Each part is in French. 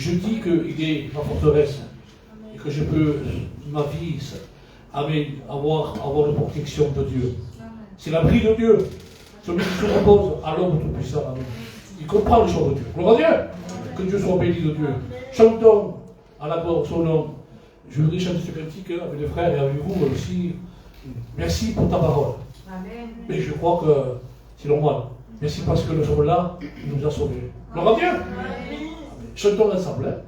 Je dis qu'il est ma forteresse et que je peux, ma vie, amen, avoir la protection de Dieu. C'est l'abri de Dieu. Celui qui se repose à l'ombre tout-puissant. Amen. Il comprend les choses de Dieu. Gloire à Dieu. Que Dieu soit béni de Dieu. Chantons à la mort son nom. Je voudrais chanter ce cantique avec les frères et avec vous aussi. Merci pour ta parole. Amen. Mais je crois que c'est normal. Merci parce que nous sommes là, il nous a sauvés. Gloire à Dieu. Amen. Chantons ensemble.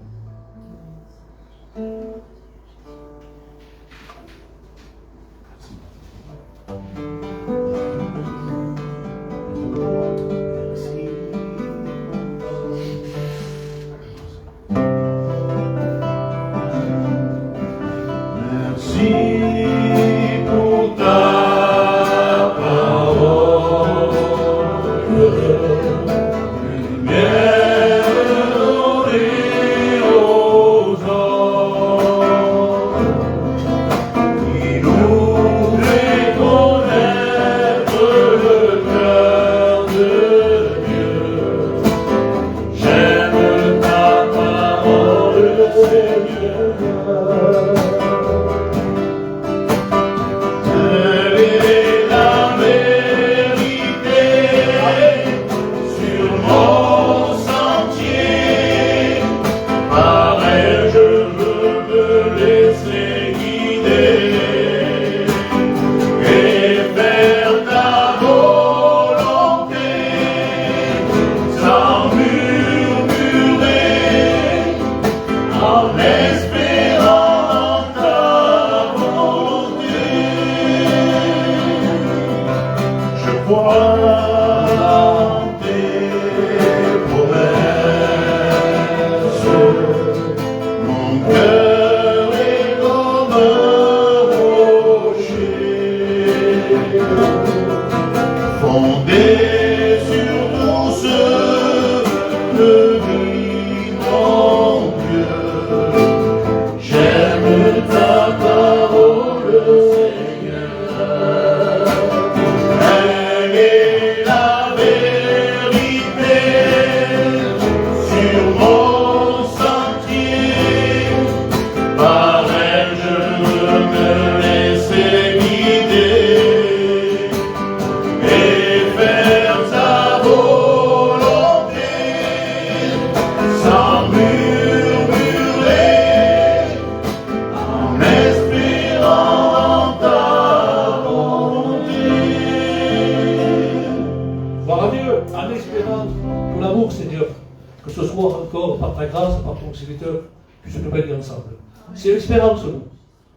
C'est l'espérance, nous.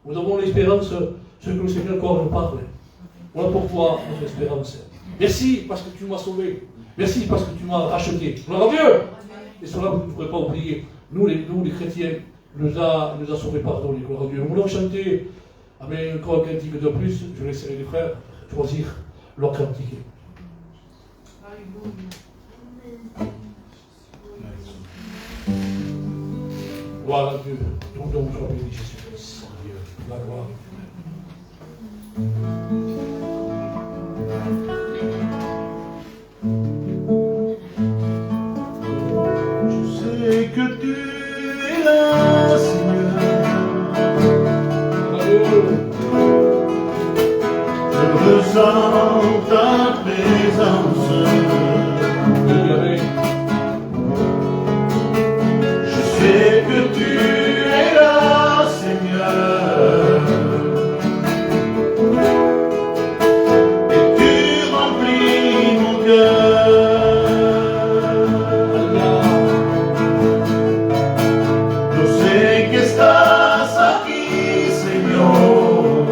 Nous avons l'espérance, ce que le Seigneur encore nous parle. Voilà pourquoi notre espérance. Merci parce que tu m'as sauvé. Merci parce que tu m'as racheté. Gloire à Dieu. Et cela, vous ne pourrez pas oublier. Nous, les chrétiens, nous a sauvés, pardonnés. Gloire à Dieu. Nous voulons chanter. Amen. Encore un cantique de plus. Je laisserai les frères choisir leur cantique. Gloire à Dieu. Ton nom soit béni, Jésus-Christ. La gloire. Je sais que tu es là, Seigneur. Je ressens ta présence. Je sais que tu es là, Seigneur. Et tu remplis mon cœur. Yo sé que estás aquí, Señor.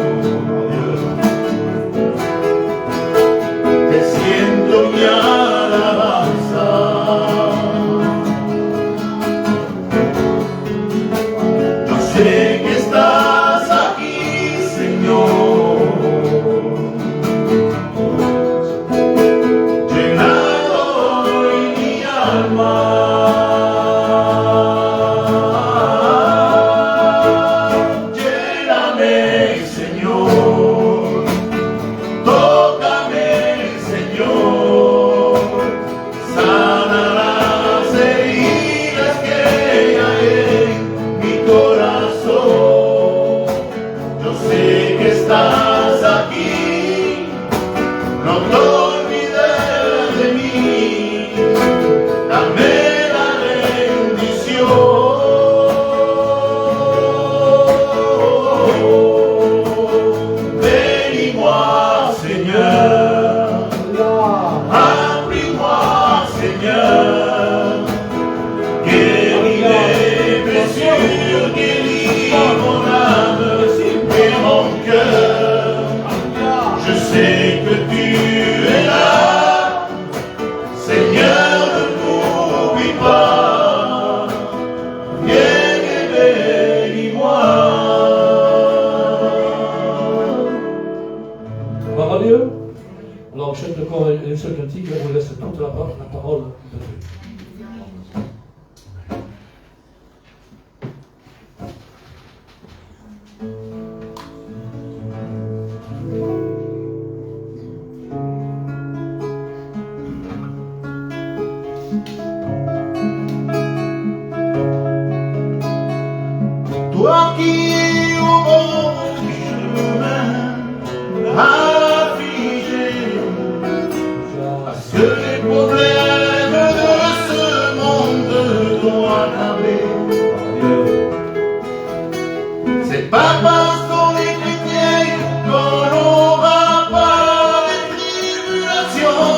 Te siento mi alabanza. Yo sé que estás aquí, Señor. Llenando hoy mi alma. Lléname, Señor. Tócame, Señor. Sana las heridas que hay en mi corazón. Yo sé que estás aquí. No te olvides de mí. Dame la bendición. Bénis-moi, Seigneur. Remplis-moi, Seigneur. Guéris mes blessures, guéris mon âme et mon cœur. Je sais que tu es là, Seigneur, ne m'oublie pas. Viens et bénis-moi. Gloire à Dieu. Alors, on chante encore un seul cantique, on laisse toute la parole de Dieu. Toi qui es au bord du chemin, affligé, parce que les problèmes de ce monde t'ont accablé. C'est pas parce qu'on est chrétien qu'on n'aura pas des tribulations,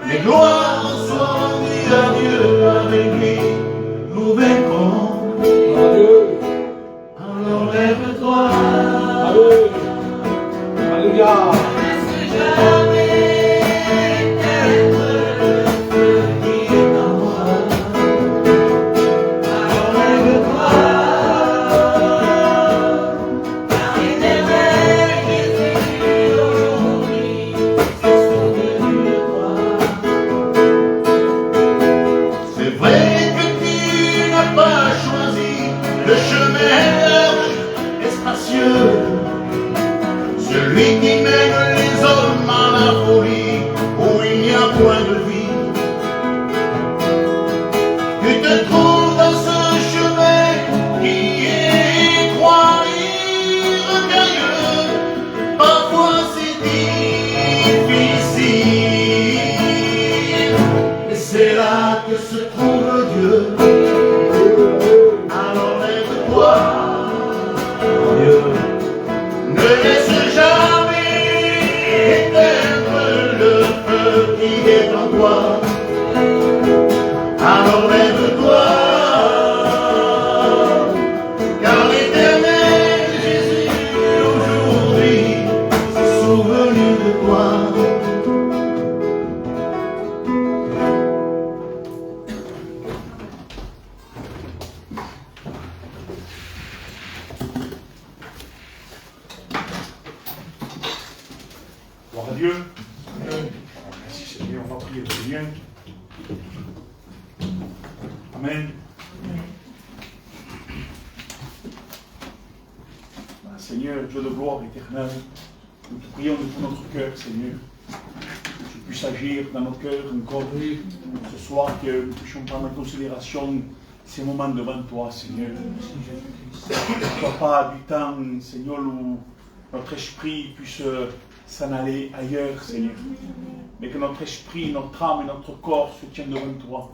mais gloire soit rendue à Dieu, avec lui nous vaincrons. Alors lève-toi. Alléluia. Laisse jamais être le feu qui est en moi. Alors lève-toi. Car il est vrai Jésus aujourd'hui s'est souvenu de toi. C'est vrai que tu n'as pas choisi le chemin Dieu. Merci Seigneur, on va prier le Seigneur. Amen. Seigneur, Dieu de gloire éternelle, nous te prions de tout notre cœur, Seigneur, que tu puisses agir dans nos cœurs encore ce soir, que nous puissions prendre en considération ces moments devant toi, Seigneur. Que ce ne soit pas du temps, Seigneur, où notre esprit puisse s'en aller ailleurs, Seigneur. Mais que notre esprit, notre âme et notre corps se tiennent devant toi.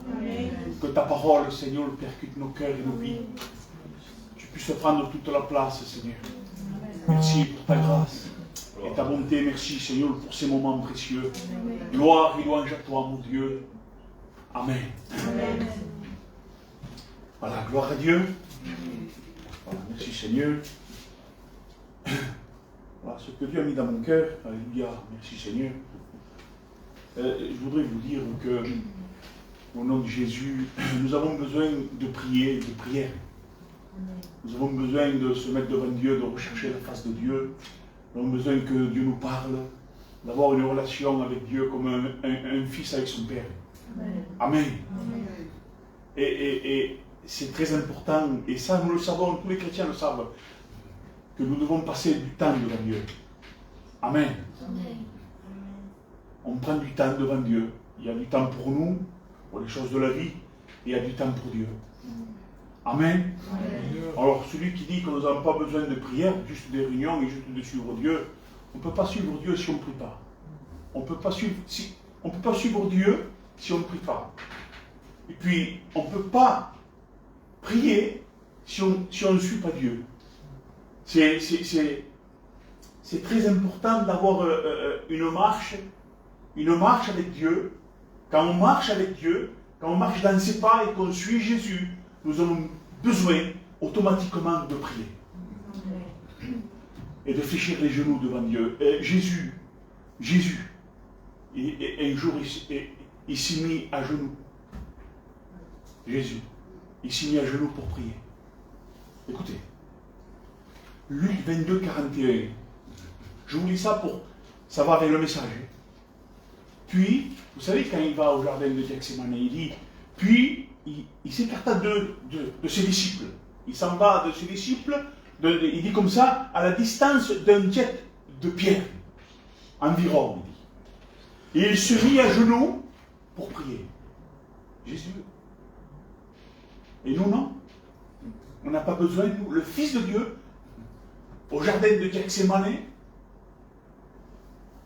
Que ta parole, Seigneur, percute nos cœurs et nos vies. Que tu puisses prendre toute la place, Seigneur. Merci pour ta grâce et ta bonté. Merci, Seigneur, pour ces moments précieux. Gloire et louange à toi, mon Dieu. Amen. Voilà, gloire à Dieu. Voilà, merci, Seigneur. Voilà ce que Dieu a mis dans mon cœur. Alléluia. Merci, Seigneur. Je voudrais vous dire que, au nom de Jésus, nous avons besoin de prier, de prière. Nous avons besoin de se mettre devant Dieu, de rechercher la face de Dieu. Nous avons besoin que Dieu nous parle, d'avoir une relation avec Dieu comme un fils avec son père. Amen. Amen. Et c'est très important, et ça nous le savons, tous les chrétiens le savent, que nous devons passer du temps devant Dieu. Amen. Amen. On prend du temps devant Dieu. Il y a du temps pour nous, pour les choses de la vie, et il y a du temps pour Dieu. Amen. Amen. Alors celui qui dit que nous n'avons pas besoin de prière, juste des réunions et juste de suivre Dieu, on ne peut pas suivre Dieu si on ne prie pas. On ne peut pas suivre Dieu si on ne prie pas. Et puis, on ne peut pas prier si on ne suit pas Dieu. C'est très important d'avoir une marche avec Dieu. Quand on marche avec Dieu, quand on marche dans ses pas et qu'on suit Jésus, nous avons besoin automatiquement de prier. Et de fléchir les genoux devant Dieu. Et Jésus, et un jour, il s'est mis à genoux. Jésus, il s'est mis à genoux pour prier. Écoutez, Luc 22, 41. Je vous lis ça ça va avec le message. Puis, vous savez, quand il va au jardin de Gethsémane, il dit, puis il s'écarta de ses disciples. Il s'en va de ses disciples, il dit comme ça, à la distance d'un jet de pierre, environ, il dit. Et il se mit à genoux pour prier. Jésus. Et nous, non. On n'a pas besoin, nous, le Fils de Dieu, au jardin de Gethsémane,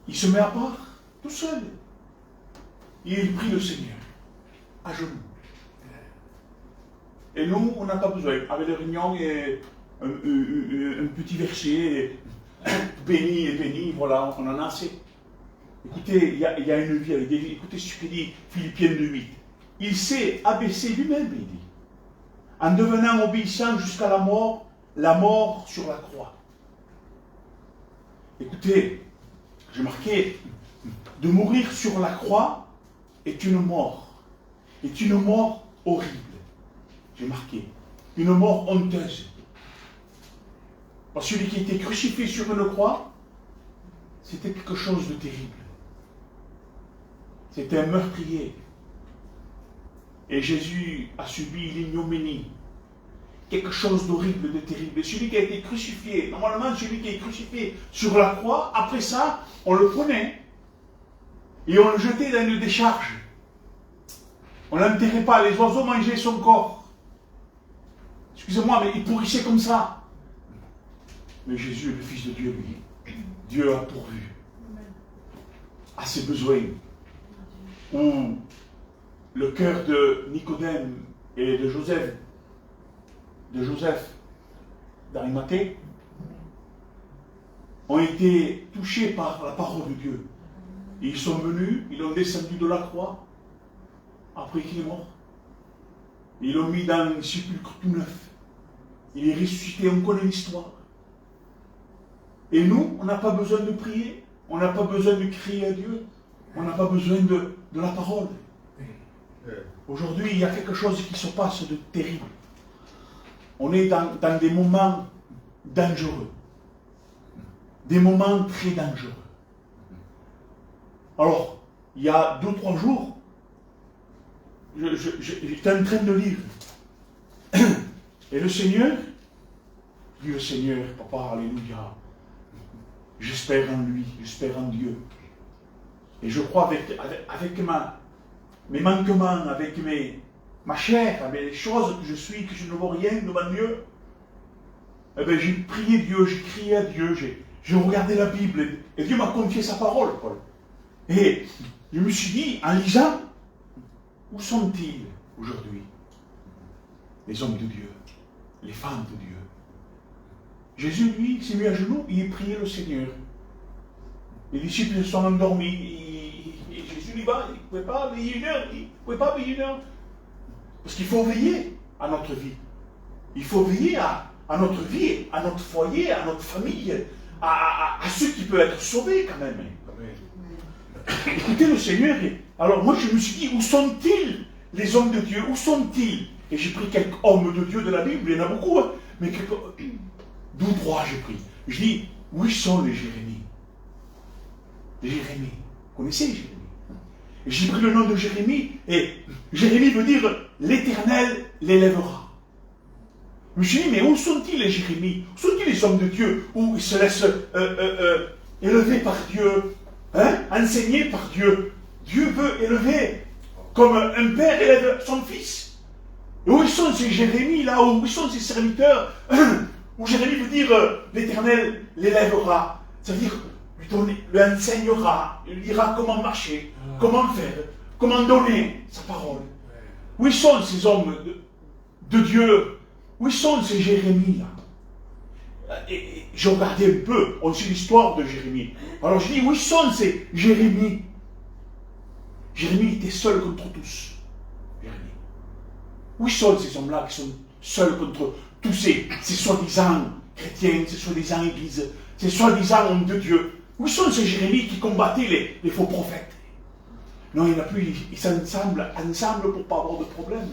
il se met à part, tout seul. Et il prie le Seigneur, à genoux. Et nous, on n'a pas besoin. Avec les réunions et un petit verset, béni et béni, voilà, on en a assez. Écoutez, il y a une vie avec David. Écoutez ce que dit Philippiens 2:8. Il s'est abaissé lui-même, il dit, en devenant obéissant jusqu'à la mort sur la croix. Écoutez, j'ai marqué, de mourir sur la croix est une mort horrible. J'ai marqué, une mort honteuse. Parce que celui qui était crucifié sur une croix, c'était quelque chose de terrible. C'était un meurtrier. Et Jésus a subi l'ignominie. Quelque chose d'horrible, de terrible. Et celui qui a été crucifié, normalement celui qui est crucifié sur la croix, après ça, on le prenait et on le jetait dans une décharge. On ne l'enterrait pas, les oiseaux mangeaient son corps. Excusez-moi, mais il pourrissait comme ça. Mais Jésus, le Fils de Dieu, lui, Dieu a pourvu à ses besoins. Où le cœur de Nicodème et de Joseph d'Arimathée ont été touchés par la parole de Dieu. Et ils sont venus, ils l'ont descendu de la croix, après qu'il est mort. Et ils l'ont mis dans un sépulcre tout neuf. Il est ressuscité, on connaît l'histoire. Et nous, on n'a pas besoin de prier, on n'a pas besoin de crier à Dieu, on n'a pas besoin de la parole. Aujourd'hui, il y a quelque chose qui se passe de terrible. On est dans des moments dangereux. Des moments très dangereux. Alors, il y a 2-3 jours, j'étais en train de lire. Et le Seigneur, je dis le Seigneur, papa, alléluia, j'espère en lui, j'espère en Dieu. Et je crois avec mes manquements, avec ma chair, avec les choses que je suis, que je ne vois rien devant Dieu, eh bien, j'ai prié Dieu, j'ai crié à Dieu, j'ai regardé la Bible, et Dieu m'a confié sa parole, Paul. Et je me suis dit, en lisant, où sont-ils aujourd'hui? Les hommes de Dieu, les femmes de Dieu. Jésus, lui, s'est mis à genoux, il priait le Seigneur. Les disciples se sont endormis, et Jésus lui va, il ne pouvait pas veiller une heure, il ne pouvait pas veiller une heure. Parce qu'il faut veiller à notre vie. Il faut veiller à notre vie, à notre foyer, à notre famille, à ceux qui peuvent être sauvés quand même. Écoutez le Seigneur. Alors moi je me suis dit, où sont-ils les hommes de Dieu? Où sont-ils? Et j'ai pris quelques hommes de Dieu de la Bible, il y en a beaucoup, hein, mais quelques... 2 ou 3 j'ai pris. Je dis, où sont les Jérémies? Les Jérémies. Vous connaissez Jérémie? Et j'ai pris le nom de Jérémie, et Jérémie veut dire l'Éternel l'élèvera. Je me suis dit, mais où sont-ils les Jérémies? Où sont-ils les hommes de Dieu? Où ils se laissent élever par Dieu, hein, enseigner par Dieu. Dieu veut élever comme un père élève son fils. Et où sont ces Jérémies là? Où sont ces serviteurs? Où Jérémie veut dire l'Éternel l'élèvera. Ça veut dire lui enseignera, il lui dira comment marcher, comment faire, comment donner sa parole. Où sont ces hommes de Dieu? Où sont ces Jérémies là? Et j'ai regardé un peu, on sait l'histoire de Jérémie. Alors je dis, où sont ces Jérémies? Jérémie était seul contre tous. Jérémie. Où sont ces hommes-là qui sont seuls contre tous ces soi-disant chrétiens, ces soi-disant églises, ces soi-disant hommes de Dieu? Où sont ces Jérémies qui combattaient les faux prophètes? Non, il n'y en a plus, ils s'assemblent ensemble pour ne pas avoir de problème.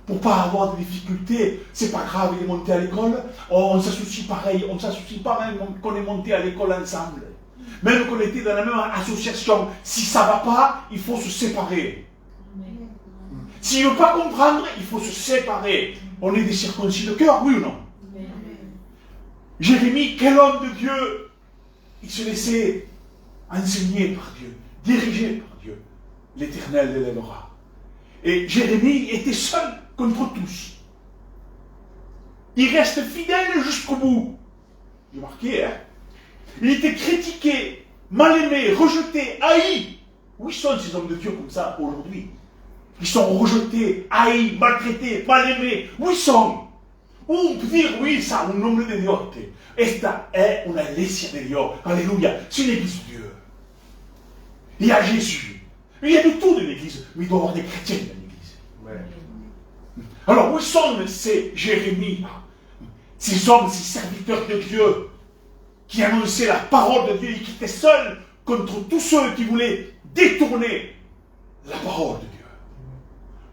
Pour ne pas avoir de difficultés. C'est pas grave, il est monté à l'école, on s'associe pareil, on ne s'associe pas même qu'on est monté à l'école ensemble. Même qu'on était dans la même association, si ça ne va pas, il faut se séparer. S'il ne veut pas comprendre, il faut se séparer. On est des circoncis de cœur, oui ou non? Jérémie, quel homme de Dieu! Il se laissait enseigner par Dieu, diriger par Dieu. L'Éternel l'élèvera. Et Jérémie était seul contre tous. Il reste fidèle jusqu'au bout. J'ai marqué, hein? Il était critiqué, mal aimé, rejeté, haï. Où sont ces hommes de Dieu comme ça aujourd'hui? Ils sont rejetés, haïs, maltraités, mal aimés. Où ils sont? Où on peut dire, oui, ça, un nombre de Dieu. Esta è una iglesia di Dio. Alléluia. C'est l'église de Dieu. Il y a Jésus. Il y a de tout dans l'église. Mais il doit y avoir des chrétiens dans l'église. Ouais. Alors, où sont ces Jérémies, ces hommes, ces serviteurs de Dieu, qui annonçaient la parole de Dieu et qui étaient seuls contre tous ceux qui voulaient détourner la parole de Dieu?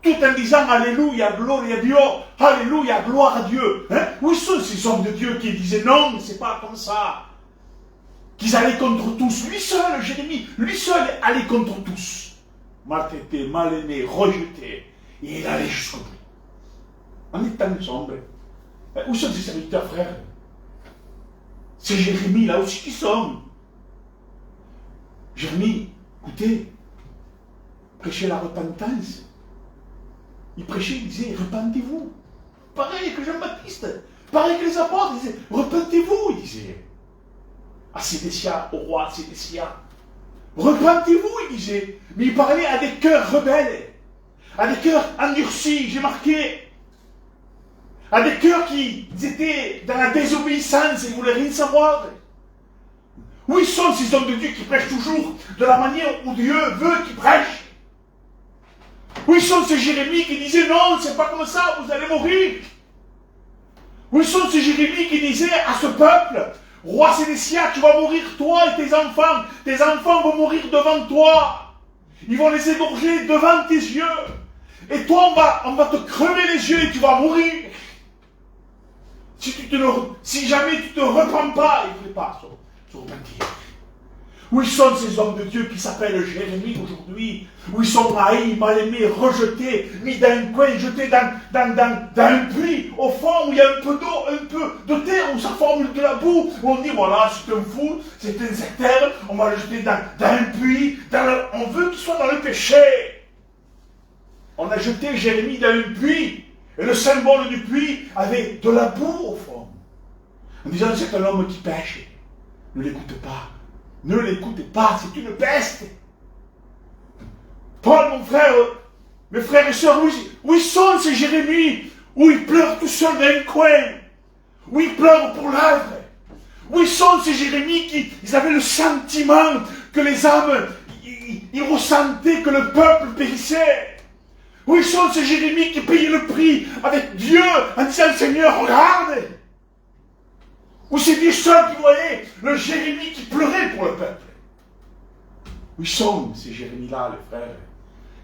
Tout en disant Alléluia, gloire à Dieu, Alléluia, gloire à Dieu. Hein? Où sont ces hommes de Dieu qui disaient non, c'est pas comme ça? Qu'ils allaient contre tous. Lui seul, Jérémie, lui seul allait contre tous. Maltraité, mal aimé, rejeté. Et il allait jusqu'au bout. En étant ensemble. Où sont ces serviteurs, frères? C'est Jérémie là aussi qui sont. Jérémie, écoutez, prêchez la repentance. Il prêchait, il disait, repentez-vous. Pareil que Jean-Baptiste, pareil que les apôtres, ils disaient, repentez-vous, il disait. À Sédécia, au roi Sédécia. Repentez-vous, il disait. Mais il parlait à des cœurs rebelles, à des cœurs endurcis, j'ai marqué, à des cœurs qui étaient dans la désobéissance et ne voulaient rien savoir. Où ils sont ces hommes de Dieu qui prêchent toujours de la manière où Dieu veut qu'ils prêchent? Où sont ces Jérémies qui disaient non, c'est pas comme ça, vous allez mourir? Où sont ces Jérémies qui disaient à ce peuple, roi Sédécia, tu vas mourir toi et tes enfants vont mourir devant toi, ils vont les égorger devant tes yeux, et toi on va te crever les yeux et tu vas mourir. Si jamais tu te repens pas, il ne faut pas se repentir. Où sont ces hommes de Dieu qui s'appellent Jérémie aujourd'hui? Où ils sont haïs, mal aimés, rejetés, mis dans un coin, jetés dans un puits, au fond, où il y a un peu d'eau, un peu de terre, où ça forme de la boue, où on dit, voilà, c'est un fou, c'est un sectaire, on va le jeter dans un puits, on veut qu'il soit dans le péché. On a jeté Jérémie dans un puits, et le symbole du puits avait de la boue au fond. En disant, c'est un homme qui pêche. Ne l'écoute pas. Ne l'écoutez pas, c'est une peste. Paul, mon frère, mes frères et sœurs, où ils sont ces Jérémies? Où ils pleurent tout seuls dans un coin? Où ils pleurent pour l'œuvre? Où ils sont ces Jérémies ils avaient le sentiment que les âmes, ils ressentaient que le peuple périssait? Où ils sont ces Jérémies qui payaient le prix avec Dieu en disant, Seigneur, regarde? Ou c'est Dieu seul qui voyait le Jérémie qui pleurait pour le peuple? Où ils sont ces Jérémies-là, les frères?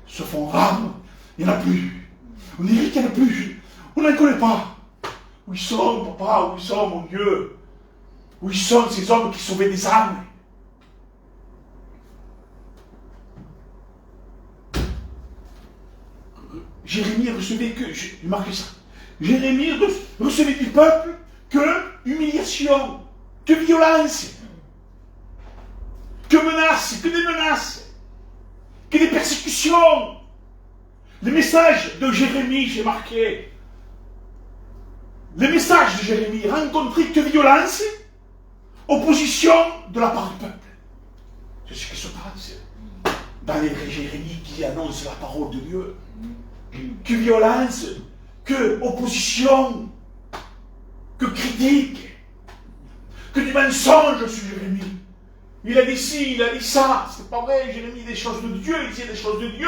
Ils se font rares, il n'y en a plus. On dirait qu'il n'y en a plus. On ne les connaît pas. Où ils sont, papa? Où ils sont, mon Dieu? Où ils sont ces hommes qui sauvaient des âmes? Jérémie recevait que, j'ai marqué ça, Jérémie recevait du peuple que humiliation, que violence, que menaces, que des menaces, que des persécutions. Les messages de Jérémie, j'ai marqué, les messages de Jérémie rencontraient que violence, opposition de la part du peuple. C'est ce qui se passe dans les Jérémie qui annoncent la parole de Dieu. Que violence, que opposition, que critique, que du mensonge sur Jérémie. Il a dit ci, il a dit ça, c'est pas vrai, Jérémie, des choses de Dieu, il dit des choses de Dieu.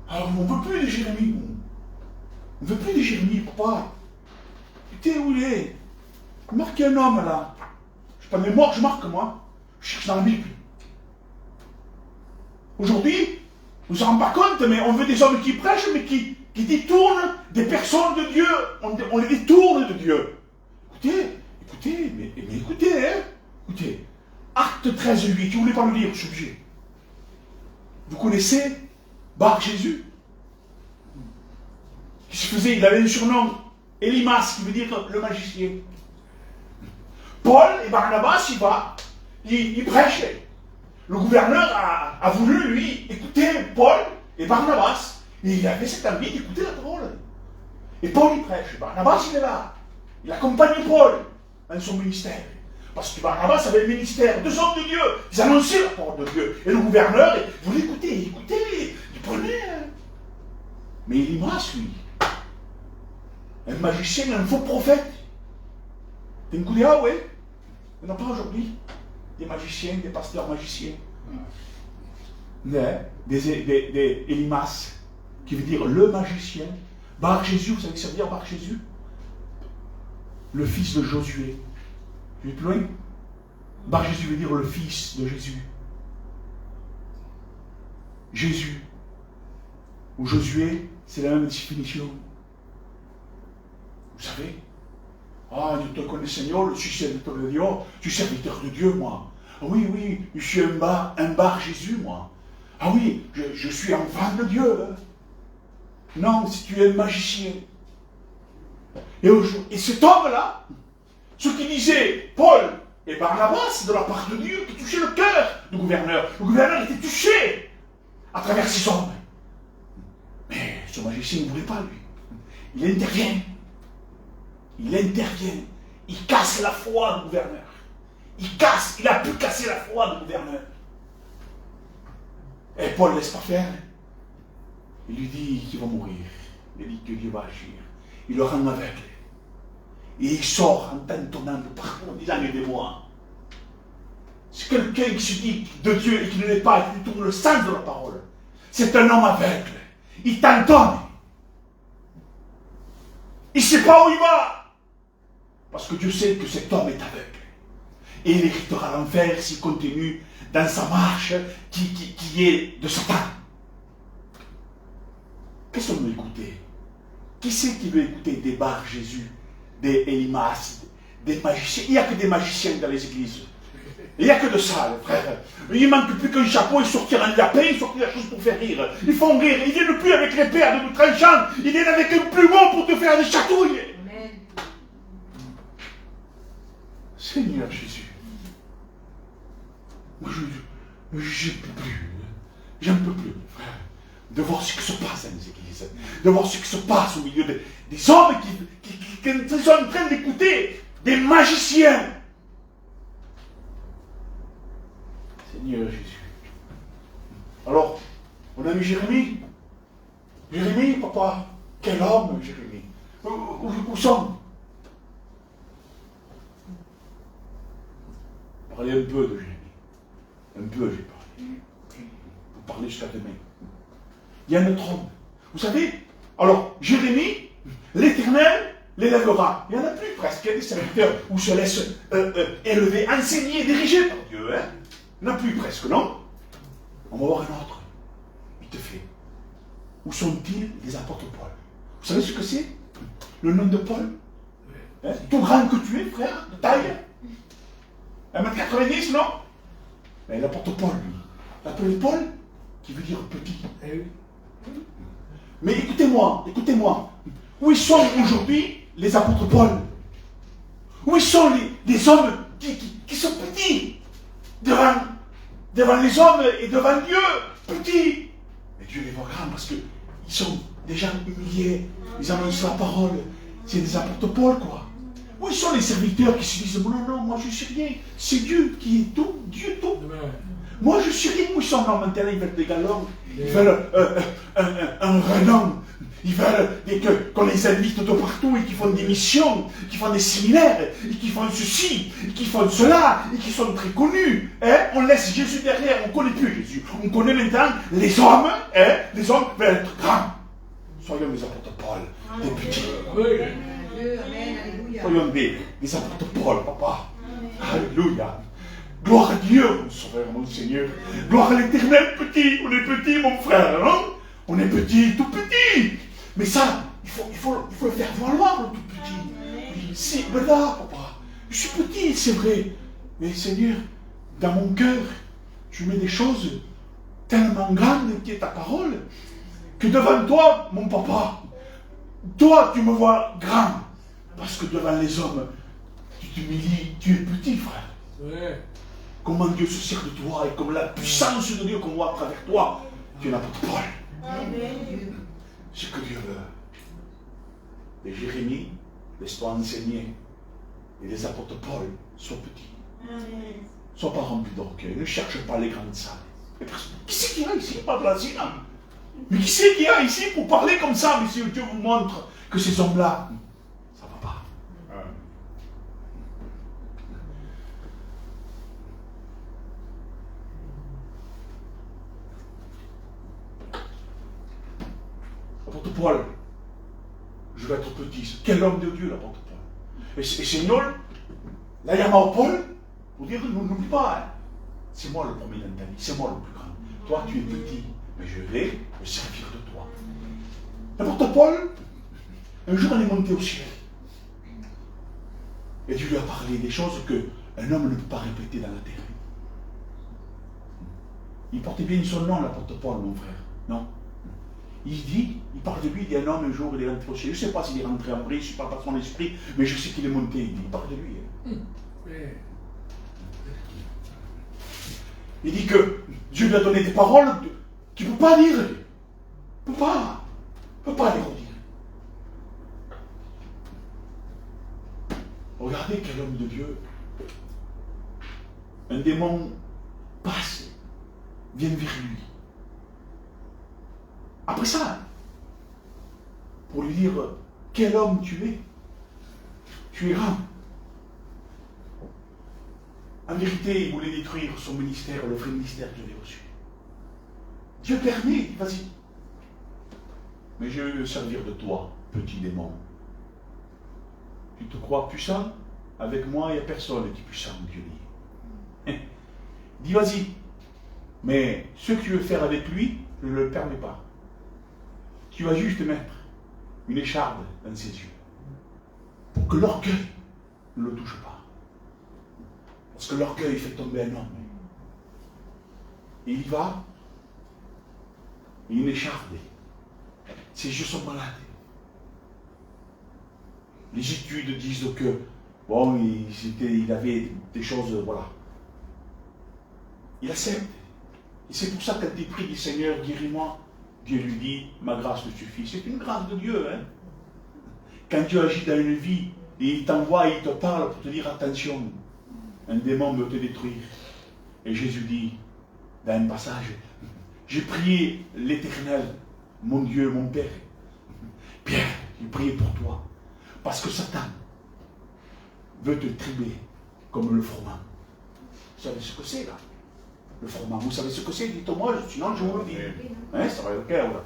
Alors on ne veut plus de Jérémie. On ne veut plus de Jérémie, papa. Écoutez où il est. Marquez un homme là. Je ne suis pas mémoire, je marque moi. Je cherche dans la Bible. Aujourd'hui, on ne se rend pas compte, mais on veut des hommes qui prêchent, mais qui détournent des personnes de Dieu. On les détourne de Dieu. Écoutez, mais écoutez, hein. Écoutez. Acte 13, 8, je ne voulais pas le lire, je suis obligé. Vous connaissez Bar Jésus? Qui se faisait, il avait un surnom, Elimas, qui veut dire le magicien. Paul et Barnabas, il prêchait. Le gouverneur a voulu, lui, écouter Paul et Barnabas. Et il avait cette envie d'écouter la parole. Et Paul, il prêche. Barnabas, il est là. Il accompagne Paul dans son ministère. Parce que Barnabas avait le ministère. Deux hommes de Dieu. Ils annonçaient la parole de Dieu. Et le gouverneur, il voulait écouter. Il prenait. Mais Elimas, lui, un magicien, un faux prophète. T'es un coup de ah, ouais. Il n'y en a pas aujourd'hui. Des magiciens, des pasteurs magiciens. Des Elimas, qui veut dire le magicien. Bar Jésus, vous savez que ça veut dire Bar Jésus? Le fils de Josué. Vous êtes plus loin? Bar Jésus veut dire le fils de Jésus. Jésus ou Josué, c'est la même définition. Vous savez? Ah, je te connais Seigneur, je suis serviteur de Dieu, je suis serviteur de Dieu, moi. Ah oui, je suis un bar Jésus, moi. Ah oui, je suis enfant de Dieu. Hein. Non, si tu es un magicien. Et cet homme-là, ce qu'il disait, Paul et Barnabas, de la part de Dieu, qui touchait le cœur du gouverneur. Le gouverneur était touché à travers ces hommes. Mais ce magicien ne voulait pas, lui. Il intervient. Il casse la foi du gouverneur. Il a pu casser la foi du gouverneur. Et Paul ne laisse pas faire. Il lui dit qu'il va mourir. Il dit que Dieu va agir. Il le rend aveugle. Et il sort en tentonnant de partout en disant aidez-moi. C'est quelqu'un qui se dit de Dieu et qui ne l'est pas, et qui tourne le sens de la parole. C'est un homme aveugle. Il tentonne. Il ne sait pas où il va. Parce que Dieu sait que cet homme est aveugle. Et il héritera l'enfer s'il continue dans sa marche qui est de Satan. Qu'est-ce qu'on veut écouter? Qui c'est qui veut écouter des Bar Jésus, des Elimas, des magiciens? Il n'y a que des magiciens dans les églises. Il n'y a que de ça, les frères. Il ne manque plus qu'un chapeau, ils sortiront un lapin, ils sortiront la chose pour faire rire. Ils font rire. Ils ne viennent plus avec les pères de nous tranchants. Ils viennent avec un plumeau pour te faire des chatouilles. Amen. Seigneur Jésus. Moi, je ne peux plus. J'en peux plus, frère. De voir ce qui se passe dans les églises. De voir ce qui se passe au milieu des hommes qui sont en train d'écouter des magiciens. Seigneur Jésus. Alors, on a eu Jérémie. Jérémie, papa. Quel homme, Jérémie. Où sont? Parlez un peu de Jérémie. Un peu, j'ai parlé. Vous parlez jusqu'à demain. Il y a un autre homme. Vous savez, alors, Jérémie, l'Éternel l'élèvera. Il n'y en a plus presque. Il y a des serviteurs où se laissent élever, enseigner, diriger par Dieu. Hein? Il n'y en a plus presque, non? On va voir un autre. Il te fait. Où sont-ils les apôtres Paul? Vous savez ce que c'est? Le nom de Paul? Hein? Tout grand que tu es, frère, de taille. 1m90, non? Mais l'apôtre Paul, lui. L'appelé Paul, qui veut dire petit. Mais écoutez-moi. Où ils sont aujourd'hui les apôtres Paul? Où sont les hommes qui sont petits devant les hommes et devant Dieu? Petits. Mais Dieu les voit grands parce qu'ils sont déjà humiliés. Ils annoncent la parole. C'est des apôtres Paul, quoi. Où sont les serviteurs qui se disent non, moi je suis rien. C'est Dieu qui est tout. Dieu tout. Moi je suis rien. Où ils sont maintenant? Ils veulent des galons. Ils veulent un renom. Ils veulent qu'on les invite de partout et qu'ils font des missions, qu'ils font des séminaires, et qu'ils font ceci, et qu'ils font cela, et qu'ils sont très connus. Hein? On laisse Jésus derrière, on ne connaît plus Jésus. On connaît maintenant les hommes, hein? Les hommes veulent être grands. Soyons les apôtres Paul, des petits. Soyons des apôtres Paul, papa. Alléluia. Gloire à Dieu, mon sauveur, mon Seigneur. Gloire à l'Éternel, petit. On est petit, mon frère, non? On est petit, tout petit. Mais ça, il faut le faire valoir, le tout petit. Oui, c'est là, papa. Je suis petit, c'est vrai. Mais Seigneur, dans mon cœur, tu mets des choses tellement grandes qui est ta parole, que devant toi, mon papa, toi, tu me vois grand. Parce que devant les hommes, tu t'humilies, tu es petit, frère. Ouais. Comment Dieu se sert de toi et comme la puissance de Dieu qu'on voit à travers toi, tu es l'apôtre Paul. Amen. Ce que Dieu veut. Et Jérémie, laisse-toi enseigner. Et les apôtres Paul, sois petit. Amen. Sois pas rempli d'orgueil. Ne cherche pas les grandes salles. Qui c'est qu'il y a ici? Pas de la zine. Mais qui c'est qu'il y a ici pour parler comme ça? Mais si Dieu vous montre que ces hommes-là, ça ne va pas. L'apôtre Paul, je vais être petit. Quel homme de Dieu, l'apôtre Paul. Et Seigneur, là, il y a Paul, pour dire, n'oublie pas, hein. C'est moi le premier dans ta vie, c'est moi le plus grand. Toi, tu es petit, mais je vais me servir de toi. L'apôtre Paul, un jour, il est monté au ciel. Et Dieu lui a parlé des choses qu'un homme ne peut pas répéter dans la terre. Il portait bien son nom, l'apôtre Paul, mon frère. Non? Il parle de lui, il dit un homme, un jour, il est rentré au ciel. Je ne sais pas s'il est rentré en vrai, je ne sais pas par son esprit, mais je sais qu'il est monté. Il parle de lui. Il dit que Dieu lui a donné des paroles qu'il ne peut pas dire. Il ne peut pas les redire. Regardez quel homme de Dieu. Un démon passe, vient vers lui. Après ça, pour lui dire, quel homme tu es? Tu es grand. En vérité, il voulait détruire son ministère, le vrai ministère que j'avais reçu. Dieu permet, vas-y. Mais je vais me servir de toi, petit démon. Tu te crois puissant? Avec moi, il n'y a personne qui est puissant, Dieu dit. Dis, vas-y. Mais ce que tu veux faire avec lui, je ne le permets pas. Tu vas juste mettre une écharde dans ses yeux. Pour que l'orgueil ne le touche pas. Parce que l'orgueil fait tomber un homme. Et il y va, et une écharde. Ses yeux sont malades. Les études disent que, bon, il avait des choses, voilà. Il accepte. Et c'est pour ça que quand il prie du Seigneur, guéris-moi, Dieu lui dit, ma grâce te suffit. C'est une grâce de Dieu. Hein? Quand Dieu agit dans une vie, et il t'envoie, il te parle pour te dire, attention, un démon veut te détruire. Et Jésus dit, dans un passage, j'ai prié l'Éternel, mon Dieu, mon Père. Pierre, j'ai prié pour toi. Parce que Satan veut te tribler comme le froment. Vous savez ce que c'est là? Le froment. Vous savez ce que c'est? Dites-moi, sinon je vous le dis. Hein, ça va être clair, là.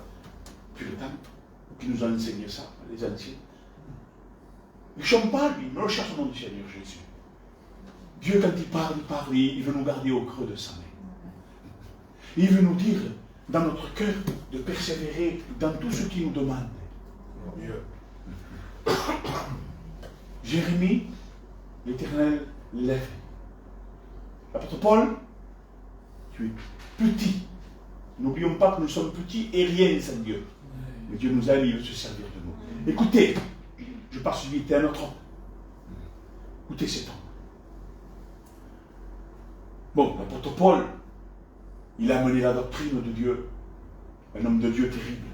Puritain, qui nous a enseigné ça, les anciens. Ne chante pas, lui, mais le cherche au nom du Seigneur Jésus. Dieu, quand il parle, il veut nous garder au creux de sa main. Il veut nous dire, dans notre cœur, de persévérer dans tout ce qu'il nous demande. Jérémie, l'Éternel lève. L'apôtre Paul, tu es petit. N'oublions pas que nous sommes petits et rien sans Dieu. Mais Dieu nous aime, il veut se servir de nous. Écoutez, je passe vite à un autre homme. Écoutez cet homme. Bon, l'apôtre Paul, il a mené la doctrine de Dieu. Un homme de Dieu terrible.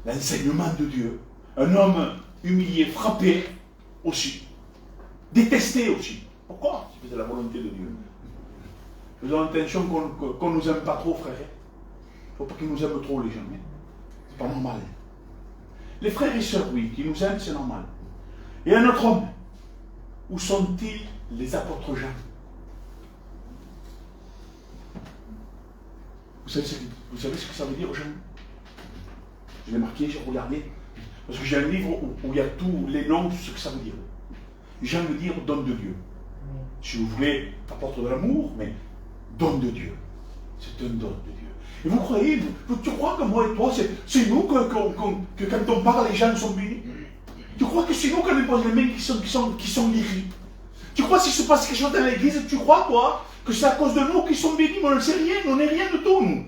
L'enseignement de Dieu. Un homme humilié, frappé aussi. Détesté aussi. Pourquoi? C'est la volonté de Dieu. Faisons attention qu'on ne nous aime pas trop, frère. Il ne faut pas qu'ils nous aiment trop, les gens. C'est pas normal. Les frères et sœurs, oui, qui nous aiment, c'est normal. Et un autre homme. Où sont-ils les apôtres Jean? Vous savez ce que ça veut dire, Jean? Je l'ai marqué, j'ai regardé. Parce que j'ai un livre où il y a tous les noms, tout ce que ça veut dire. Jean veut dire don de Dieu. Si vous voulez, apôtre de l'amour, mais don de Dieu. C'est un don de Dieu. Et vous croyez, tu crois que moi et toi, c'est nous que quand on parle, les gens sont bénis? Tu crois que c'est nous qu'on impose les mains qui sont guéris? Tu crois que s'il se passe quelque chose dans l'église, tu crois, toi, que c'est à cause de nous qui sont bénis? Mais on ne sait rien, on n'est rien de tout, nous.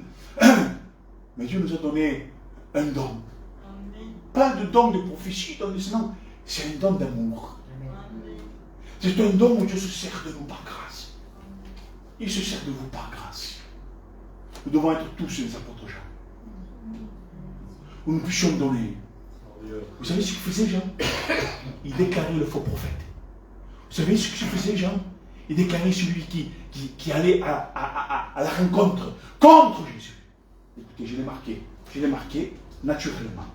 Mais Dieu nous a donné un don. Pas de don de prophétie, non, c'est un don d'amour. C'est un don où Dieu se sert de nous par grâce. Il se sert de vous par grâce. Nous devons être tous les apôtres Jean. Où nous puissions donner. Vous savez ce qu'il faisait Jean? Il déclarait le faux prophète. Vous savez ce que faisait Jean? Il déclarait celui qui allait à la rencontre contre Jésus. Écoutez, je l'ai marqué naturellement.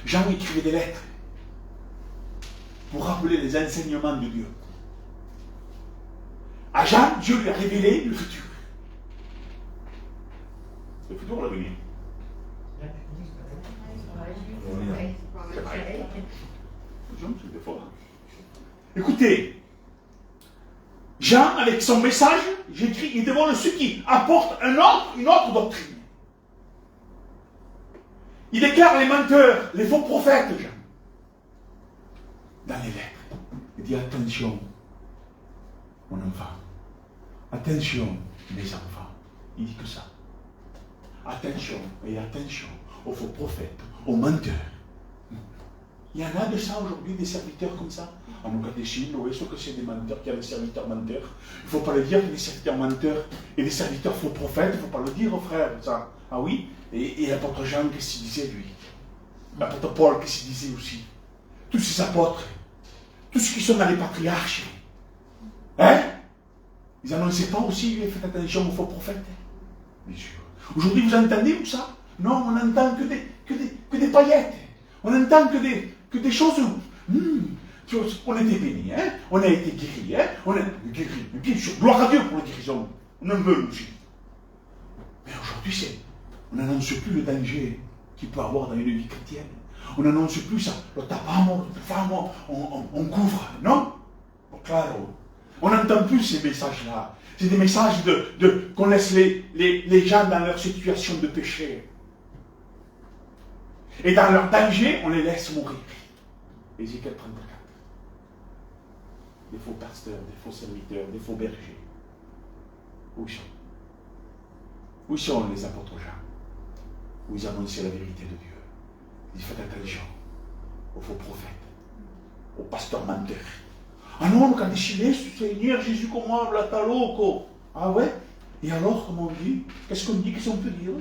Jean écrivait des lettres pour rappeler les enseignements de Dieu. À Jean, Dieu lui a révélé le futur. Le futur ou l'avenir? C'est des fois. Écoutez, Jean, avec son message, j'écris, il demande ceux qui apportent une autre doctrine. Il déclare les menteurs, les faux prophètes, Jean. Dans les lettres. Il dit attention, mon enfant. Attention, mes enfants. Il dit que ça. Attention et attention aux faux prophètes, aux menteurs. Il y en a de ça aujourd'hui, des serviteurs comme ça. En mon catéchisme, vous voyez ce que c'est des menteurs, qu'il y a des serviteurs menteurs. Il ne faut pas le dire qu'il y a des serviteurs menteurs et des serviteurs faux prophètes, il ne faut pas le dire, frère. Ça. Ah oui? Et l'apôtre Jean, qu'est-ce qu'il disait, lui? L'apôtre Paul, qu'est-ce qu'il disait aussi? Tous ces apôtres, tous ceux qui sont dans les patriarches, hein? Ils n'annonçaient pas aussi, faites attention aux faux prophètes. Bien sûr. Aujourd'hui, vous entendez où ça? Non, on n'entend que des paillettes. On n'entend que des choses où on était bénis, hein? On a été guéris, hein? On a guéri. Bien sûr, gloire à Dieu pour la guérison. On en veut aussi. Mais aujourd'hui, on n'annonce plus le danger qu'il peut avoir dans une vie chrétienne. On n'annonce plus ça. Le tabac, on couvre. Non? Claro. On n'entend plus ces messages-là. C'est des messages qu'on laisse les gens dans leur situation de péché. Et dans leur danger, on les laisse mourir. Ézéchiel 34. Des faux pasteurs, des faux serviteurs, des faux bergers. Où sont? Où sont les apôtres Jean? Où ils annonçaient la vérité de Dieu. Ils faisaient attention aux faux prophètes, aux pasteurs menteurs. Ah non, quand il Seigneur Jésus, comment la taloko? Ah ouais? Et alors, comment on dit? Qu'est-ce qu'on dit? Qu'est-ce qu'on peut dire?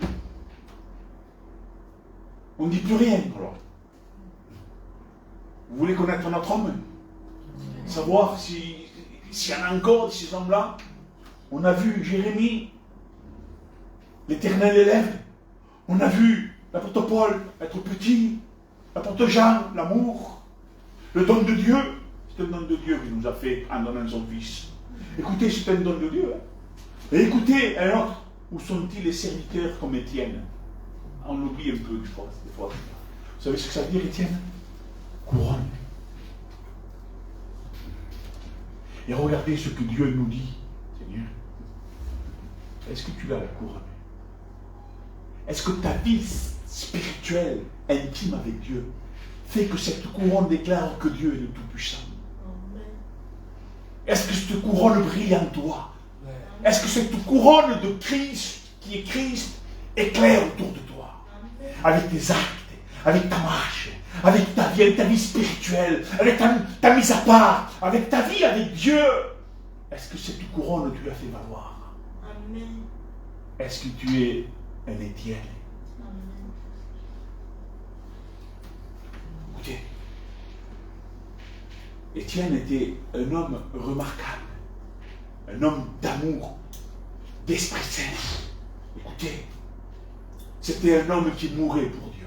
On ne dit plus rien, alors. Vous voulez connaître notre homme? Savoir s'il y en a encore de ces hommes-là? On a vu Jérémie, l'Éternel élève. On a vu l'apôtre Paul être petit, l'apôtre Jean, l'amour. Le don de Dieu, c'est un don de Dieu qu'il nous a fait en donnant son Fils. Écoutez, c'est un don de Dieu. Hein. Et écoutez, alors, où sont-ils les serviteurs comme Étienne? On l'oublie un peu des fois. Vous savez ce que ça veut dire, Étienne? Couronne. Et regardez ce que Dieu nous dit, Seigneur. Est-ce que tu as la couronne? Est-ce que ta vie spirituelle, intime avec Dieu, fait que cette couronne déclare que Dieu est le Tout-Puissant? Est-ce que cette couronne brille en toi? Est-ce que cette couronne de Christ, qui est Christ, éclaire autour de toi? Avec tes actes, avec ta marche, avec ta vie spirituelle, avec ta mise à part, avec ta vie avec Dieu. Est-ce que cette couronne tu l'as fait valoir? Amen. Est-ce que tu es un Étienne? Amen. Écoutez, Étienne était un homme remarquable, un homme d'amour, d'Esprit Saint. Écoutez, c'était un homme qui mourait pour Dieu.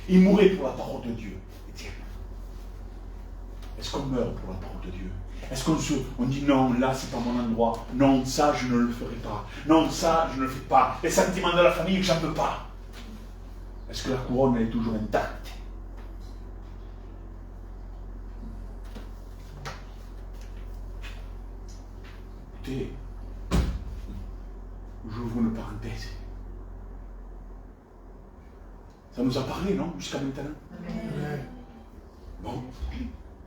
Il mourait pour la parole de Dieu, Étienne. Est-ce qu'on meurt pour la parole de Dieu? Est-ce qu'on dit non, là c'est pas mon endroit, non, ça je ne le ferai pas, non, ça je ne le fais pas, les sentiments de la famille, j'en peux pas? Est-ce que la couronne est toujours intacte? Écoutez, j'ouvre une parenthèse. Ça nous a parlé, non, jusqu'à maintenant? Amen. Bon,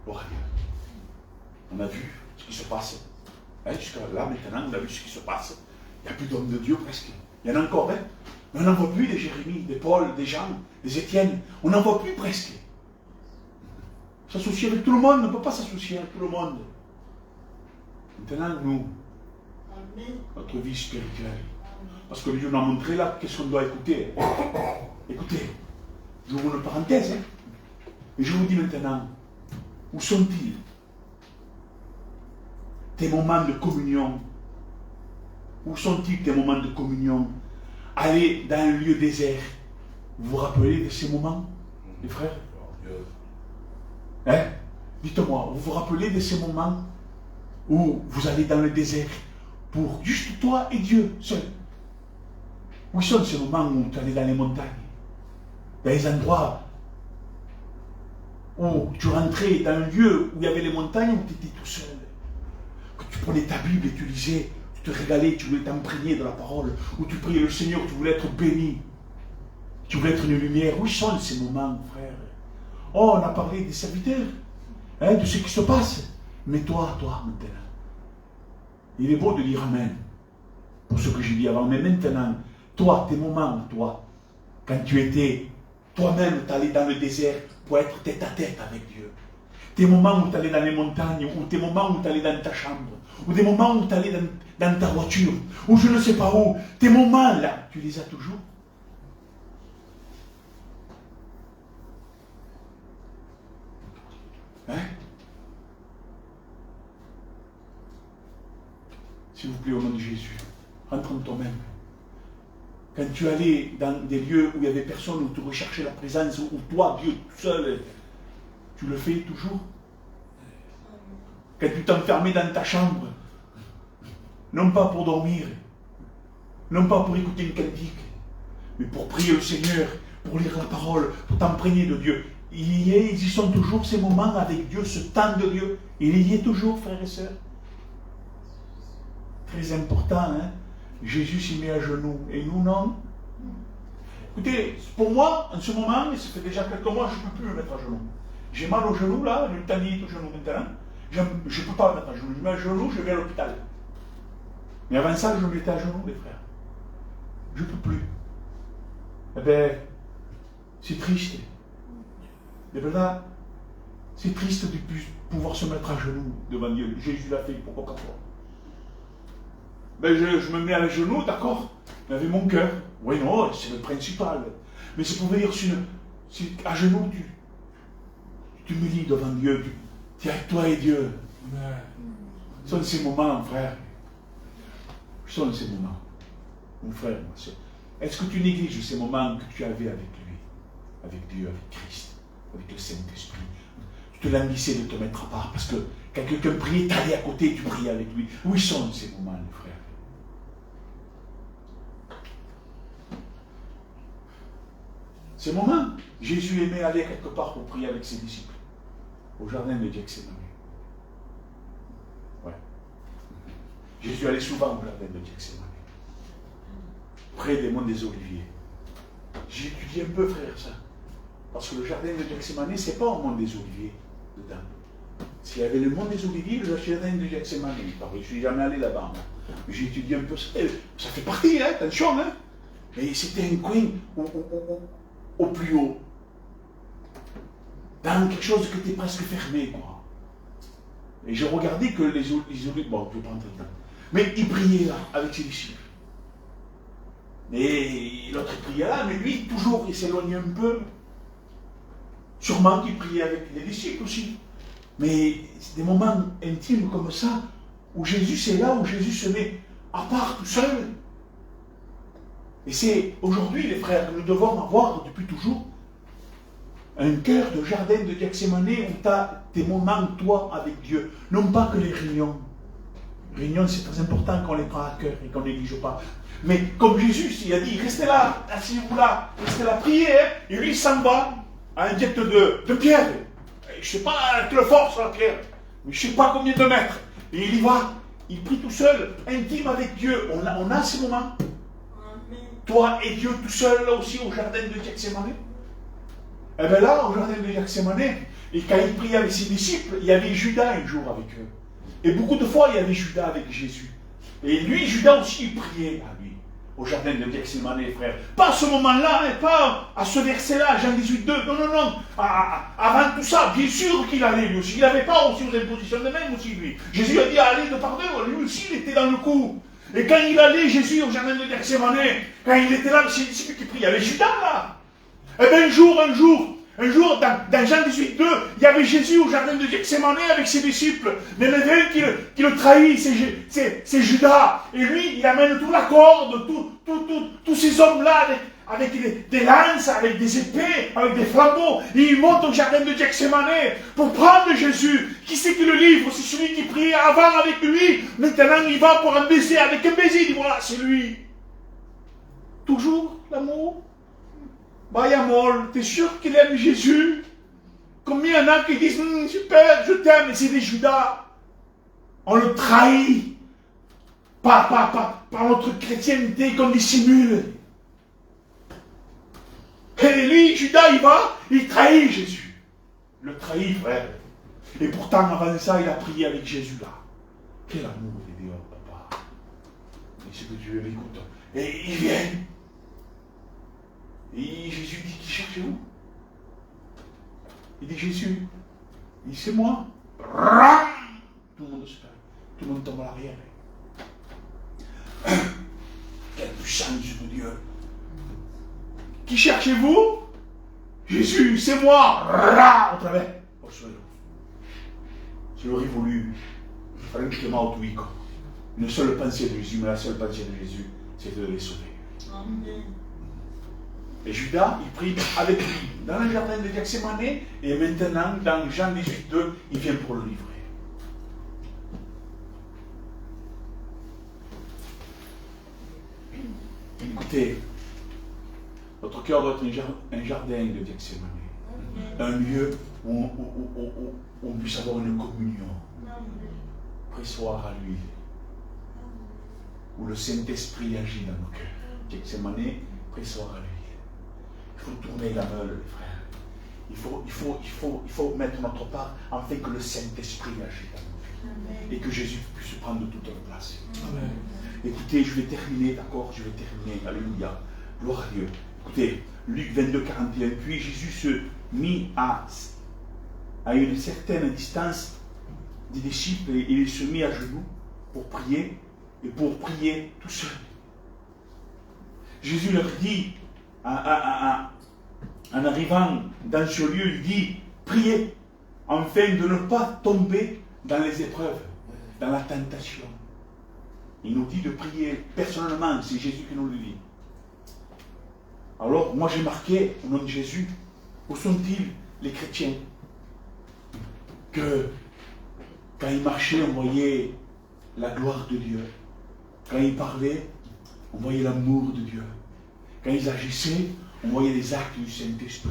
voilà. On a vu ce qui se passe. Hein, jusqu'à là, maintenant, on a vu ce qui se passe. Il n'y a plus d'hommes de Dieu presque. Il y en a encore, hein? Mais on n'en voit plus des Jérémie, des Paul, des Jean, des Étienne. On n'en voit plus presque. S'associer avec tout le monde, on ne peut pas s'associer avec tout le monde. Maintenant, nous, notre vie spirituelle. Parce que Dieu nous a montré là, qu'est-ce qu'on doit écouter. Écoutez, j'ouvre une parenthèse, hein, et je vous dis maintenant, où sont-ils tes moments de communion? Où sont-ils tes moments de communion? Aller dans un lieu désert. Vous vous rappelez de ces moments, les frères? Hein? Dites-moi, vous vous rappelez de ces moments où vous allez dans le désert pour juste toi et Dieu seul? Où sont ces moments où tu allais dans les montagnes? Dans les endroits où tu rentrais dans un lieu où il y avait les montagnes, où tu étais tout seul. Que tu prenais ta Bible et tu lisais, tu te régalais, tu voulais t'imprégner de la parole, où tu priais le Seigneur, tu voulais être béni. Tu voulais être une lumière. Où sont ces moments, frère? Oh, on a parlé des serviteurs, hein, de ce qui se passe. Mais toi, maintenant. Il est beau de dire Amen pour ce que j'ai dit avant. Mais maintenant, toi, tes moments, toi, quand tu étais toi-même, tu allais dans le désert pour être tête à tête avec Dieu. Tes moments où tu allais dans les montagnes, ou tes moments où tu allais dans ta chambre, ou des moments où tu allais dans ta voiture, ou je ne sais pas où, tes moments-là, tu les as toujours. Hein? S'il vous plaît, au nom de Jésus, rentre en toi-même. Quand tu allais dans des lieux où il n'y avait personne, où tu recherchais la présence, où toi, Dieu, tout seul, tu le fais toujours. Quand tu t'enfermais dans ta chambre, non pas pour dormir, non pas pour écouter une cantique, mais pour prier le Seigneur, pour lire la parole, pour t'imprégner de Dieu. Ils y sont toujours ces moments avec Dieu, ce temps de Dieu. Il y est toujours, frères et sœurs. Très important, hein? Jésus s'y met à genoux, et nous non. écoutez, pour moi, en ce moment, et ça fait déjà quelques mois, je ne peux plus me mettre à genoux. J'ai mal au genou, là, une tendinite au genou maintenant. Je ne peux pas me mettre à genoux. Je mets à genoux, je vais à l'hôpital. Mais avant ça, je me mettais à genoux, les frères. Je ne peux plus. Eh bien, c'est triste. Et bien là, c'est triste de pouvoir se mettre à genoux devant Dieu. Jésus l'a fait, pourquoi pas toi? Ben je me mets à genoux, d'accord, mais avec mon cœur. Oui, non, c'est le principal. Mais c'est pour dire, à genoux, tu me lis devant Dieu, tu es avec toi et Dieu. Ce sont ces moments, frère. Ce sont ces moments. Mon frère, ma soeur. Est-ce que tu négliges ces moments que tu avais avec lui, avec Dieu, avec Christ, avec le Saint-Esprit? Tu te languissais de te mettre à part parce que quand quelqu'un priait, tu allais à côté et tu priais avec lui. Où sont ces moments, les frères? Ces moments, Jésus aimait aller quelque part pour prier avec ses disciples, au jardin de Gethsémani. Ouais. Jésus allait souvent au jardin de Gethsémani, près des monts des Oliviers. J'ai étudié un peu, frère, ça. Parce que le jardin de Gethsémani, ce n'est pas au mont des Oliviers, dedans. S'il y avait le mont des Oliviers, le jardin de Gethsémani, je ne suis jamais allé là-bas. J'ai étudié un peu ça. Ça fait partie, hein, attention, hein. Mais c'était un coin au plus haut. Dans quelque chose qui était presque fermé, quoi. Et j'ai regardé que les Oliviers, bon, je ne vais pas entrer dedans. Mais il priait là, avec ses disciples. Et l'autre priait là, mais lui, toujours, il s'éloignait un peu. Sûrement qu'il priait avec les disciples aussi. Mais c'est des moments intimes comme ça, où Jésus, c'est là où Jésus se met à part tout seul. Et c'est aujourd'hui, les frères, que nous devons avoir depuis toujours un cœur de jardin de Gethsémani où tu as tes moments, toi, avec Dieu. Non pas que les réunions. Les réunions, c'est très important qu'on les prend à cœur et qu'on ne néglige pas. Mais comme Jésus, il a dit, restez là, asseyez-vous là, restez là, priez, hein, et lui, il s'en va à un diète de pierre. Je ne sais pas avec le force sur la pierre, mais je ne sais pas combien de mètres. Et il y va, il prie tout seul, intime avec Dieu. On a ces moments. Toi et Dieu tout seul, là aussi, au jardin de Gethsémani. Et bien là, au jardin de Gethsémani, et quand il priait avec ses disciples, il y avait Judas un jour avec eux. Et beaucoup de fois, il y avait Judas avec Jésus. Et lui, Judas aussi, il priait à lui, au jardin de Gethsémani, frère. Pas à ce moment-là, et pas à ce verset-là, Jean 18, 2. Non, non, non. Avant tout ça, bien sûr qu'il allait, lui aussi. Il n'avait pas aussi aux impositions de même aussi, lui. Jésus a dit, allez de par deux. Lui aussi, il était dans le coup. Et quand il allait, Jésus, au jardin de Gethsémani, quand il était là, c'est lui qui priait. Il y avait Judas, là. Et bien un jour, dans Jean 18, 2, il y avait Jésus au jardin de Gethsémani avec ses disciples. Mais il y en avait un qui le trahit, c'est Judas. Et lui, il amène toute la corde, tous ces hommes-là avec des lances, avec des épées, avec des flambeaux. Et il monte au jardin de Gethsémani pour prendre Jésus. Qui c'est qui le livre? C'est celui qui priait avant avec lui. Maintenant, il va pour un baiser. Avec un baiser, il dit voilà, c'est lui. Toujours l'amour. Bayamol, t'es sûr qu'il aime Jésus? Combien il y en a qui disent super, je t'aime, mais c'est des Judas. On le trahit par notre chrétienté qu'on dissimule. Et lui, Judas, il trahit Jésus. Le trahit, frère. Et pourtant, avant ça, il a prié avec Jésus là. Quel amour de Dieu, papa. Et c'est que Dieu l'écoute. Et il vient. Et Jésus dit, qui cherchez-vous? Il dit, Jésus. Il dit, c'est moi. Tout le monde se calme. Tout le monde tombe à l'arrière. Quelle puissance de Dieu. Qui cherchez-vous? Jésus, c'est moi. Au travers. Oh, j'aurais voulu. Il fallait que je te mette oui. Une seule pensée de Jésus, mais la seule pensée de Jésus, c'est de les sauver. Amen. Et Judas, il prie avec lui dans le jardin de Gethsémani, et maintenant, dans Jean 18, 2, il vient pour le livrer. Écoutez, notre cœur doit être un jardin de Gethsémani, un lieu où on puisse avoir une communion, pressoir à l'huile, où le Saint-Esprit agit dans nos cœurs. Gethsémani, pressoir à l'huile. Il faut tourner la meule, les frères. Il faut mettre notre part afin que le Saint-Esprit agisse dans nos vies. Et que Jésus puisse prendre toute notre place. Amen. Écoutez, je vais terminer, d'accord? Je vais terminer. Alléluia. Gloire à Dieu. Écoutez, Luc 22, 41. Puis Jésus se mit à une certaine distance des disciples et il se mit à genoux pour prier et pour prier tout seul. Jésus leur dit, en arrivant dans ce lieu, il dit, priez, afin de ne pas tomber dans les épreuves, dans la tentation. Il nous dit de prier personnellement, c'est Jésus qui nous le dit. Alors, moi j'ai marqué, au nom de Jésus, où sont-ils les chrétiens? Que quand ils marchaient, on voyait la gloire de Dieu. Quand ils parlaient, on voyait l'amour de Dieu. Quand ils agissaient, on voyait les actes du Saint-Esprit.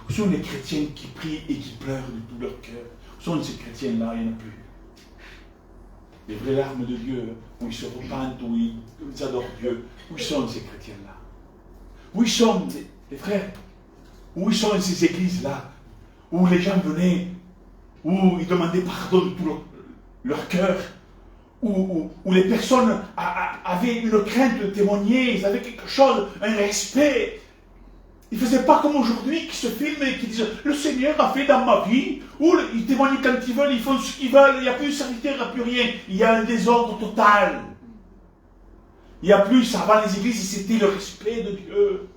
Où sont les chrétiens qui prient et qui pleurent de tout leur cœur? Où sont ces chrétiens-là? Il n'y en a plus. Les vraies larmes de Dieu, où ils se repentent, où ils adorent Dieu. Où sont ces chrétiens-là? Où sont les frères? Où sont ces églises-là? Où les gens venaient, où ils demandaient pardon de tout leur cœur, où les personnes avaient une crainte de témoigner, ils avaient quelque chose, un respect. Ils ne faisaient pas comme aujourd'hui, qui se filment et qui disent « Le Seigneur a fait dans ma vie », ou ils témoignent quand ils veulent, ils font ce qu'ils veulent, il n'y a plus de serviteur, il n'y a plus rien. Il y a un désordre total. Il n'y a plus, avant les églises, c'était le respect de Dieu.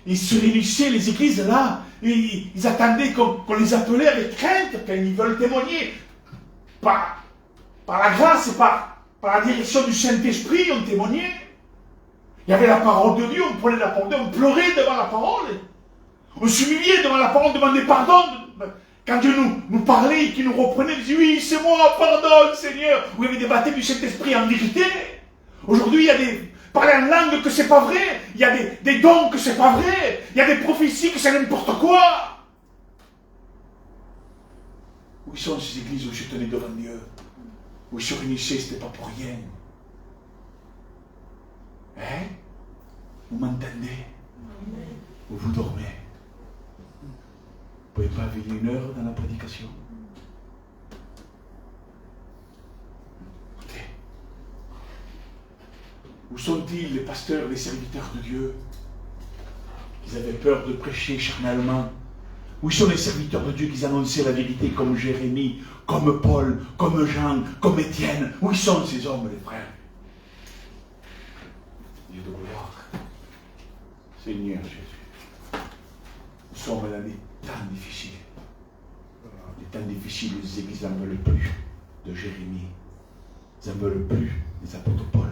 Ils se réunissaient, les églises là, ils attendaient qu'on les appelait avec crainte quand ils veulent témoigner. Par la grâce et par la direction du Saint-Esprit, on témoignait. Il y avait la parole de Dieu, on prenait la parole de Dieu, on pleurait devant la parole. On s'humiliait devant la parole, on demandait pardon. Quand Dieu nous parlait, qu'il nous reprenait, il disait oui, c'est moi, pardonne Seigneur. Où il y avait des baptêmes du Saint-Esprit en vérité. Aujourd'hui, il y a des parler en langue que c'est pas vrai. Il y a des dons que c'est pas vrai. Il y a des prophéties que c'est n'importe quoi. Où sont ces églises où je tenais devant Dieu? Où ils se réunissaient, c'était pas pour rien. Hein? Vous m'entendez? Ou vous dormez? Vous ne pouvez pas veiller une heure dans la prédication? Écoutez. Où sont-ils les pasteurs, les serviteurs de Dieu? Ils avaient peur de prêcher charnellement. Où sont les serviteurs de Dieu qui annonçaient la vérité comme Jérémie, comme Paul, comme Jean, comme Étienne? Où sont ces hommes, les frères? Dieu de gloire. Seigneur Jésus. Nous sommes dans des temps difficiles. Les temps difficiles, les églises n'en veulent plus de Jérémie. Ils n'en veulent plus des apôtres Paul.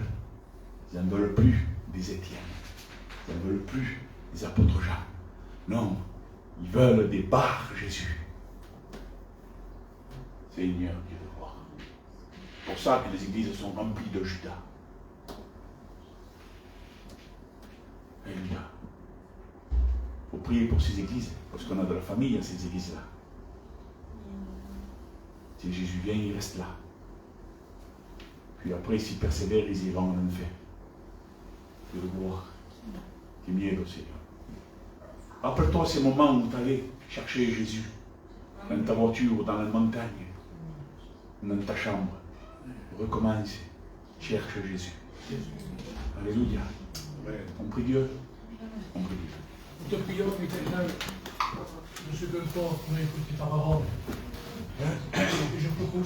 Ils n'en veulent plus des Étienne. Ils n'en veulent plus des apôtres Jean. Non, ils veulent des Bar Jésus. Seigneur Dieu de gloire. C'est pour ça que les églises sont remplies de Judas. Alléluia. Il faut prier pour ces églises, parce qu'on a de la famille à ces églises-là. Si Jésus vient, il reste là. Puis après, s'il persévère, ils iront en enfer. Dieu de gloire. T'es mieux, le Seigneur. Rappelle-toi ces moments où tu allais chercher Jésus, dans ta voiture, dans la montagne, dans ta chambre. Recommence, cherche Jésus. Alléluia. On prie Dieu. On prie Dieu. Nous te prions, Éternel, de ce que toi, tu as écouté ta parole. Et je propose